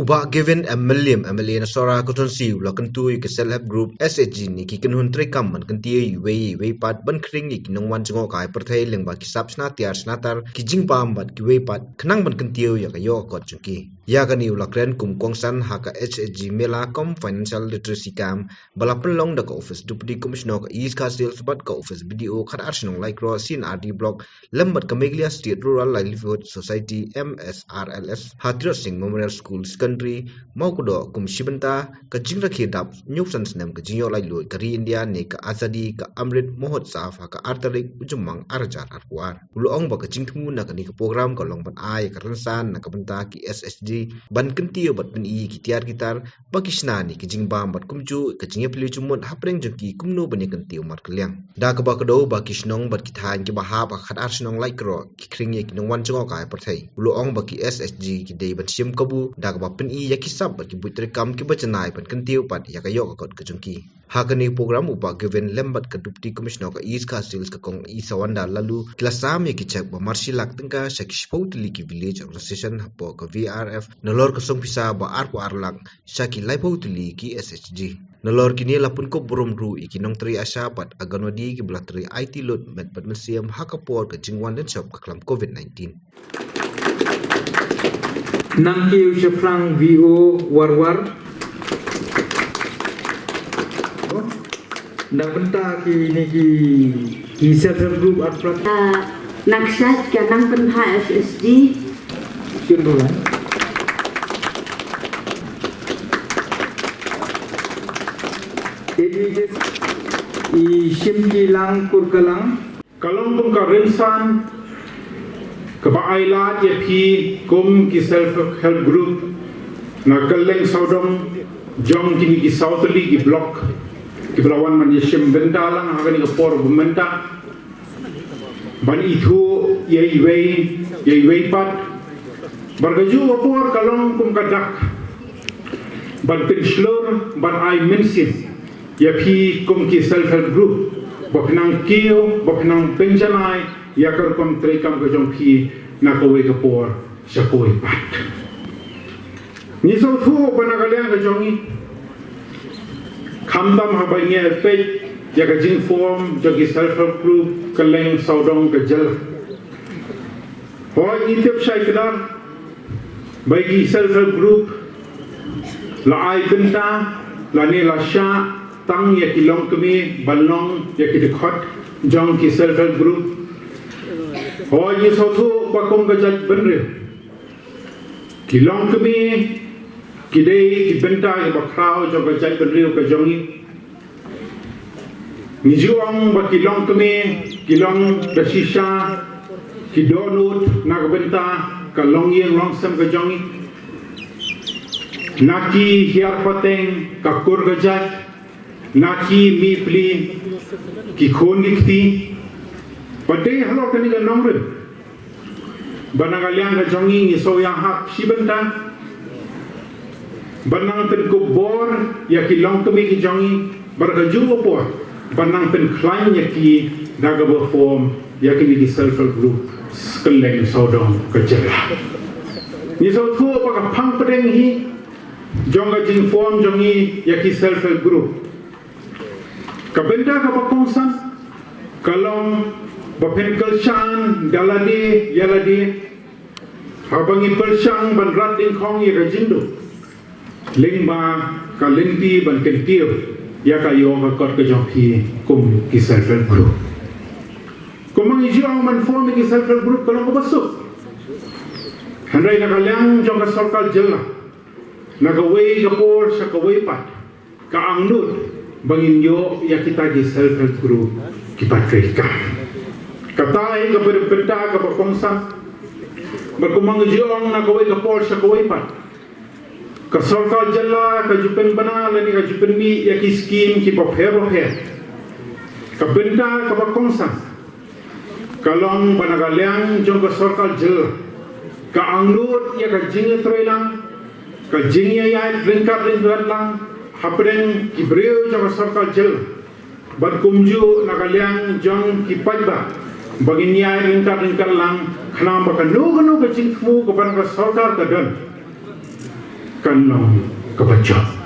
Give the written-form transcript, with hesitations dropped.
Ubah given MLA Sohra Kutonsi ula Kyntu ke self help group SHG ni ki kenhun trekam man kentie wei pat ban khring ki nongwan jingo kai perthai lyngba ki sap shna tiar shna tar ki jingbam bat ki wei pat khnang ban kentie ya ka yo kot chunki ya ka ni ula kren kum kongsan ha ka SHG mela kom financial literacy cam balapan long da ka office deputy commissioner ka east ka sales bat ka office BDO khat arsinong like ro sin RD block lambat ka Meghalaya State Rural Livelihood Society MSRLS Hatrio Singh Memorial School Secondary Maukudo kum shibanta ka jingra khidap nyuksan snem ka jinyo lai loi kari India ne ka azadi ka amrit mahotsav ha ka artarik ujumang arjar arwar ulong ba ka jingthu na ka ni ka program ka long ban ai ka ransan na ka banta ki SHG ban kentio bat bin I ki tiar gitar ba ki shna ni ki jingbam bat kumju ka jingye pli chumut hapreng jengki kumno ban kentio mat klyang da ka ba ka do ba ki shnong bat ki than ki ba ha ba khat arsinong lai kro ki khring ye ki nongwan chungo kai parthai ulong ba ki SHG ki dei bat sim kabu da ka ba pin I ya ki sab bat ki butre kam ki bachanai pan kentiu pat ya ka yo ka kot ka jungki hakani program upa given lembat ka deputy commissioner ka east ka sales ka kong I sawanda lalu klasam ye ki chek ba marshilak tengka shakishpotli ki village organization hapo ka VRF nolor ka song pisa ba ar ko arlak shaki laipotli ki SHG nolor kini lapun ko borom ru ikinong tri asya pat aganodi ki blatri IT load met pat museum hakapor ka jingwan den shop ka klam COVID-19 nang kiu shafrang VO war nang benta ki ni ki self help group atprat naksat ka nang benta SHG Kyntu I shimki lang kurkalang kalong kum ka rinsan ka baailat ye phi kum ki self help group na kaleng saudong jong kini ki sautli ki block ki blawan man ye shim bendalang hagani ka por bumenta ban ithu ye wei pat bargaju por kalong kum ka dak ban pinslur ban ai minsin ye phi kum ki self help group boknang kio boknang penjanai ya kar kom trekam ko jong phi na ko we ko por sa ko we pat ni so thu banagalyang ko jong I khamdam ha bai nge pe ya ka jing form jo ki self help group kaleng saudong ka jel ho ni tip sai kadar bai ki self help group la ai benta la ni la sha tang ya ki long kami balong ya ki khot jong ki self help group ho ye so thu ba kom ga jat benre ki long kami ki dei ki benta ki ba khao jo ga jat benre ka jongi ni juang ba ki long kami ki long da shisha ki donut na ga benta ka long yeng long sam ga jongi naki hiar pateng ka kur ga jat naki mi pli ki khon gikti pade halo kani ga nomre banagalyang ga jongi ni so yang hap shibenta banang pen ko bor ya ki long to mi ki jongi barga juwo po banang pen klein ya ki daga bo form ya ki ni self help group skeleng sodong ka jela ni so thu pa ka phang padeng hi jonga jing form jongi ya ki self help group kabenda ka pakongsan kalong bapen kalshan dalade yalade habangi pelsyang ban rating khong ye rajindo lyngba ka lingpi ban kentio ya ka yo ka kot ka jongki kum ki self help group kumang ijiang man form ki self help group kalong ko basuk handai na kalyang jong ka sarkal jella na ka wei ka por sa ka wei pat ka angnut bangin yo ya kita di self help group kita treka katai ka berbeda ka pakongsan berkumang jiong na kawai ka por sa kawai pat ka sarkal jalla ka jupen bana lani ka jupen mi ya ki scheme ki papero he ka benda ka pakongsan kalong banagalyang jong ka sarkal jalla ka angnut ya ka jinge troilang ka jinge ya ringkat lang hapreng ki breu jong ka sarkal jalla berkumju nagalyang jong ki pajba bagin niya ringkat lang khanam ba ka no ka jingfu ka ban ka sarkar ka dan kan long ka baca